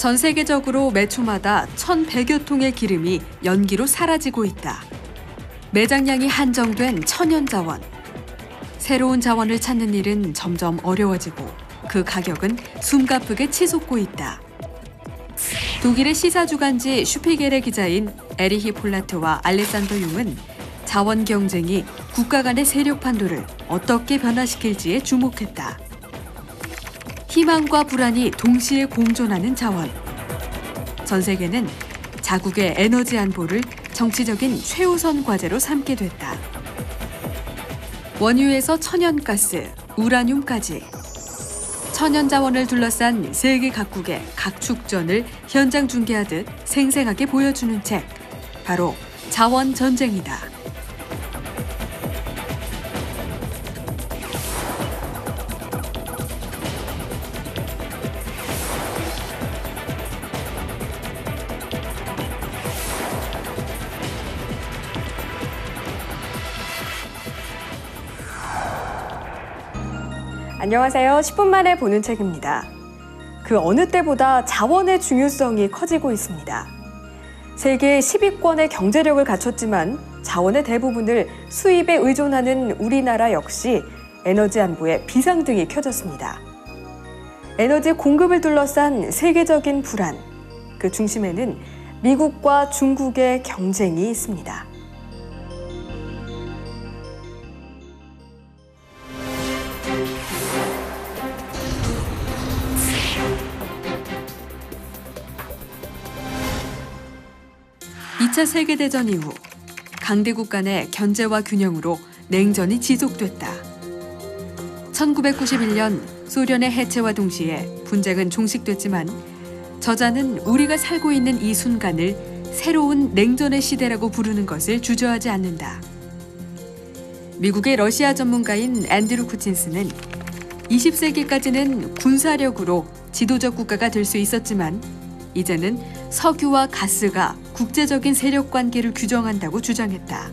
전 세계적으로 매초마다 1,100여 통의 기름이 연기로 사라지고 있다. 매장량이 한정된 천연자원. 새로운 자원을 찾는 일은 점점 어려워지고 그 가격은 숨가쁘게 치솟고 있다. 독일의 시사주간지 슈피겔의 기자인 에리히 폴라트와 알레산더 융은 자원 경쟁이 국가 간의 세력 판도를 어떻게 변화시킬지에 주목했다. 희망과 불안이 동시에 공존하는 자원. 전 세계는 자국의 에너지 안보를 정치적인 최우선 과제로 삼게 됐다. 원유에서 천연가스, 우라늄까지 천연 자원을 둘러싼 세계 각국의 각축전을 현장 중계하듯 생생하게 보여주는 책, 바로 자원 전쟁이다. 안녕하세요. 10분 만에 보는 책입니다. 그 어느 때보다 자원의 중요성이 커지고 있습니다. 세계 10위권의 경제력을 갖췄지만 자원의 대부분을 수입에 의존하는 우리나라 역시 에너지 안보에 비상등이 켜졌습니다. 에너지 공급을 둘러싼 세계적인 불안, 그 중심에는 미국과 중국의 경쟁이 있습니다. 이 차 세계대전 이후 강대국 간의 견제와 균형으로 냉전이 지속됐다. 1991년 소련의 해체와 동시에 분쟁은 종식됐지만 저자는 우리가 살고 있는 이 순간을 새로운 냉전의 시대라고 부르는 것을 주저하지 않는다. 미국의 러시아 전문가인 앤드루 쿠친스는 20세기까지는 군사력으로 지도적 국가가 될 수 있었지만 이제는 석유와 가스가 국제적인 세력 관계를 규정한다고 주장했다.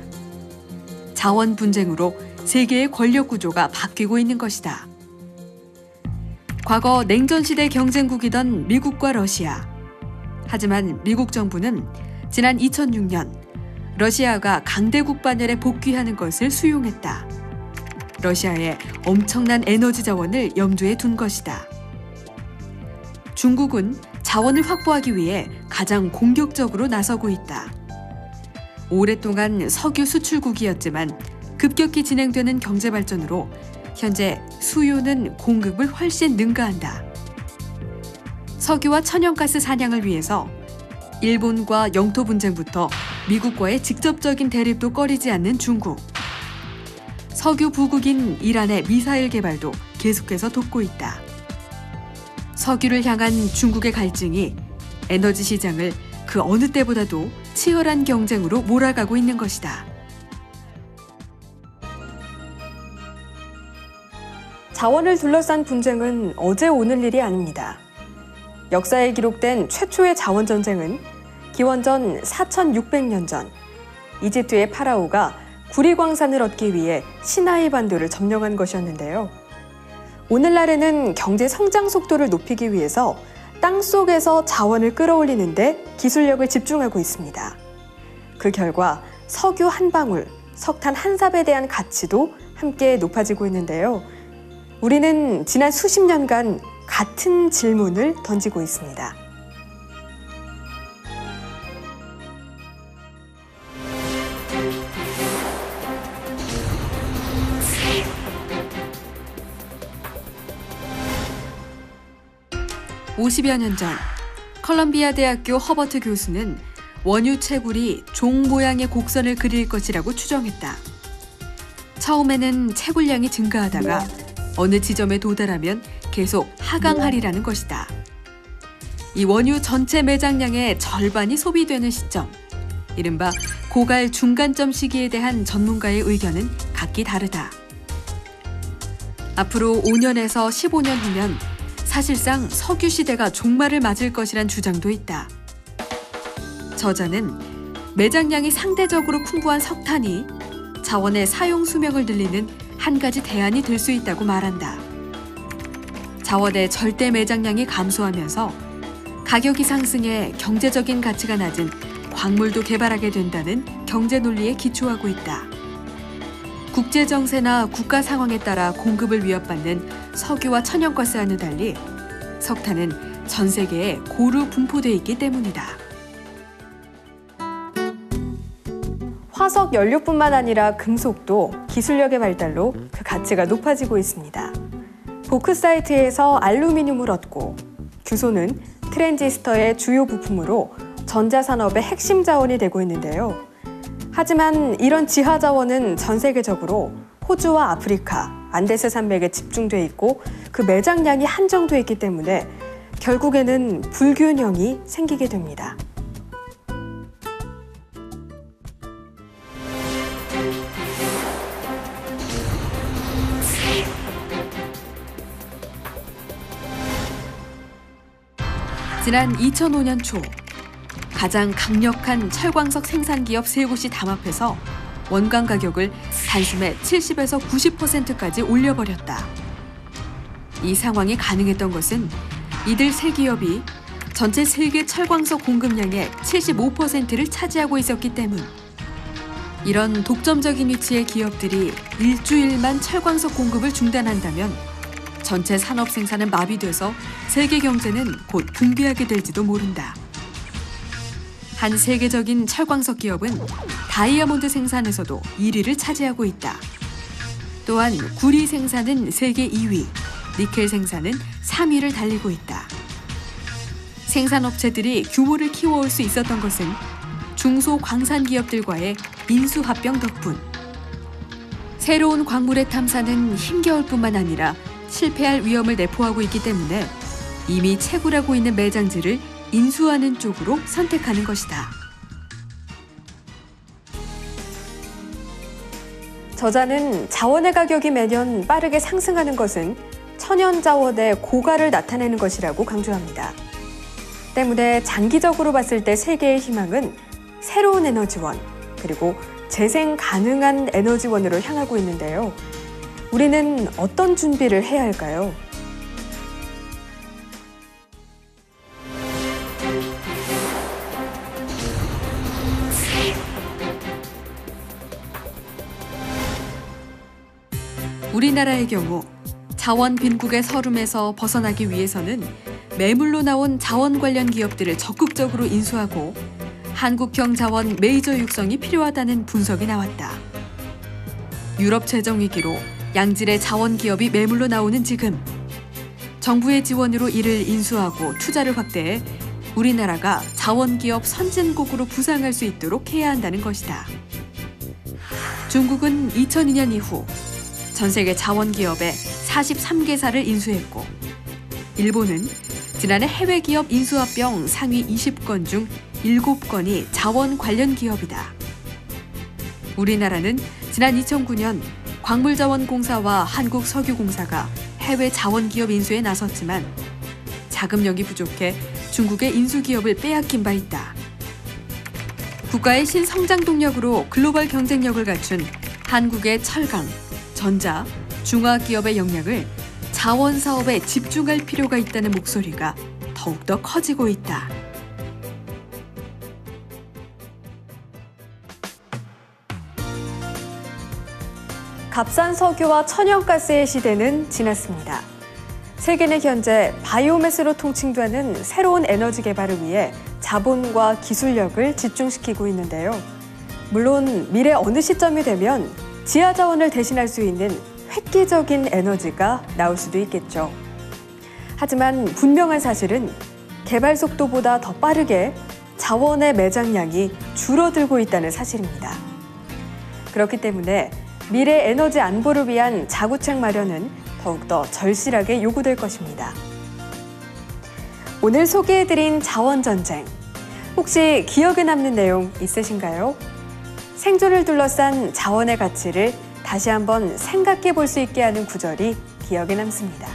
자원 분쟁으로 세계의 권력 구조가 바뀌고 있는 것이다. 과거 냉전시대 경쟁국이던 미국과 러시아. 하지만 미국 정부는 지난 2006년 러시아가 강대국 반열에 복귀하는 것을 수용했다. 러시아의 엄청난 에너지 자원을 염두에 둔 것이다. 중국은 자원을 확보하기 위해 가장 공격적으로 나서고 있다. 오랫동안 석유 수출국이었지만 급격히 진행되는 경제 발전으로 현재 수요는 공급을 훨씬 능가한다. 석유와 천연가스 사냥을 위해서 일본과 영토 분쟁부터 미국과의 직접적인 대립도 꺼리지 않는 중국. 석유 부국인 이란의 미사일 개발도 계속해서 돕고 있다. 석유를 향한 중국의 갈증이 에너지 시장을 그 어느 때보다도 치열한 경쟁으로 몰아가고 있는 것이다. 자원을 둘러싼 분쟁은 어제 오늘 일이 아닙니다. 역사에 기록된 최초의 자원 전쟁은 기원전 4600년 전 이집트의 파라오가 구리광산을 얻기 위해 시나이 반도를 점령한 것이었는데요. 오늘날에는 경제 성장 속도를 높이기 위해서 땅속에서 자원을 끌어올리는 데 기술력을 집중하고 있습니다. 그 결과 석유 한 방울, 석탄 한 삽에 대한 가치도 함께 높아지고 있는데요. 우리는 지난 수십 년간 같은 질문을 던지고 있습니다. (50여 년) 전 컬럼비아 대학교 허버트 교수는 원유 채굴이 종 모양의 곡선을 그릴 것이라고 추정했다. 처음에는 채굴량이 증가하다가 어느 지점에 도달하면 계속 하강하리라는 것이다. 이 원유 전체 매장량의 절반이 소비되는 시점, 이른바 고갈 중간점 시기에 대한 전문가의 의견은 각기 다르다. 앞으로 5년에서 15년 후면 사실상 석유 시대가 종말을 맞을 것이란 주장도 있다. 저자는 매장량이 상대적으로 풍부한 석탄이 자원의 사용 수명을 늘리는 한 가지 대안이 될 수 있다고 말한다. 자원의 절대 매장량이 감소하면서 가격이 상승해 경제적인 가치가 낮은 광물도 개발하게 된다는 경제 논리에 기초하고 있다. 국제 정세나 국가 상황에 따라 공급을 위협받는 석유와 천연가스와는 달리 석탄은 전 세계에 고루 분포돼 있기 때문이다. 화석 연료뿐만 아니라 금속도 기술력의 발달로 그 가치가 높아지고 있습니다. 보크사이트에서 알루미늄을 얻고 규소는 트랜지스터의 주요 부품으로 전자산업의 핵심 자원이 되고 있는데요. 하지만 이런 지하 자원은 전 세계적으로 호주와 아프리카, 안데스 산맥에 집중돼 있고 그 매장량이 한정돼 있기 때문에 결국에는 불균형이 생기게 됩니다. 지난 2005년 초 가장 강력한 철광석 생산기업 세 곳이 담합해서 원광 가격을 단숨에 70에서 90%까지 올려버렸다. 이 상황이 가능했던 것은 이들 세 기업이 전체 세계 철광석 공급량의 75%를 차지하고 있었기 때문. 이런 독점적인 위치의 기업들이 일주일만 철광석 공급을 중단한다면 전체 산업 생산은 마비돼서 세계 경제는 곧 붕괴하게 될지도 모른다. 한 세계적인 철광석 기업은 다이아몬드 생산에서도 1위를 차지하고 있다. 또한 구리 생산은 세계 2위, 니켈 생산은 3위를 달리고 있다. 생산업체들이 규모를 키워올 수 있었던 것은 중소광산기업들과의 인수합병 덕분. 새로운 광물의 탐사는 힘겨울 뿐만 아니라 실패할 위험을 내포하고 있기 때문에 이미 채굴하고 있는 매장지를 인수하는 쪽으로 선택하는 것이다. 저자는 자원의 가격이 매년 빠르게 상승하는 것은 천연 자원의 고갈을 나타내는 것이라고 강조합니다. 때문에 장기적으로 봤을 때 세계의 희망은 새로운 에너지원, 그리고 재생 가능한 에너지원으로 향하고 있는데요. 우리는 어떤 준비를 해야 할까요? 우리나라의 경우 자원 빈국의 서름에서 벗어나기 위해서는 매물로 나온 자원 관련 기업들을 적극적으로 인수하고 한국형 자원 메이저 육성이 필요하다는 분석이 나왔다. 유럽 재정 위기로 양질의 자원 기업이 매물로 나오는 지금, 정부의 지원으로 이를 인수하고 투자를 확대해 우리나라가 자원 기업 선진국으로 부상할 수 있도록 해야 한다는 것이다. 중국은 2002년 이후 전 세계 자원 기업의 43개사를 인수했고, 일본은 지난해 해외 기업 인수합병 상위 20건 중 7건이 자원 관련 기업이다. 우리나라는 지난 2009년 광물자원공사와 한국석유공사가 해외 자원기업 인수에 나섰지만 자금력이 부족해 중국의 인수기업을 빼앗긴 바 있다. 국가의 신성장 동력으로 글로벌 경쟁력을 갖춘 한국의 철강, 전자, 중화기업의 역량을 자원사업에 집중할 필요가 있다는 목소리가 더욱더 커지고 있다. 값싼 석유와 천연가스의 시대는 지났습니다. 세계는 현재 바이오매스로 통칭되는 새로운 에너지 개발을 위해 자본과 기술력을 집중시키고 있는데요. 물론 미래 어느 시점이 되면 지하 자원을 대신할 수 있는 획기적인 에너지가 나올 수도 있겠죠. 하지만 분명한 사실은 개발 속도보다 더 빠르게 자원의 매장량이 줄어들고 있다는 사실입니다. 그렇기 때문에 미래 에너지 안보를 위한 자구책 마련은 더욱더 절실하게 요구될 것입니다. 오늘 소개해드린 자원전쟁, 혹시 기억에 남는 내용 있으신가요? 생존을 둘러싼 자원의 가치를 다시 한번 생각해 볼 수 있게 하는 구절이 기억에 남습니다.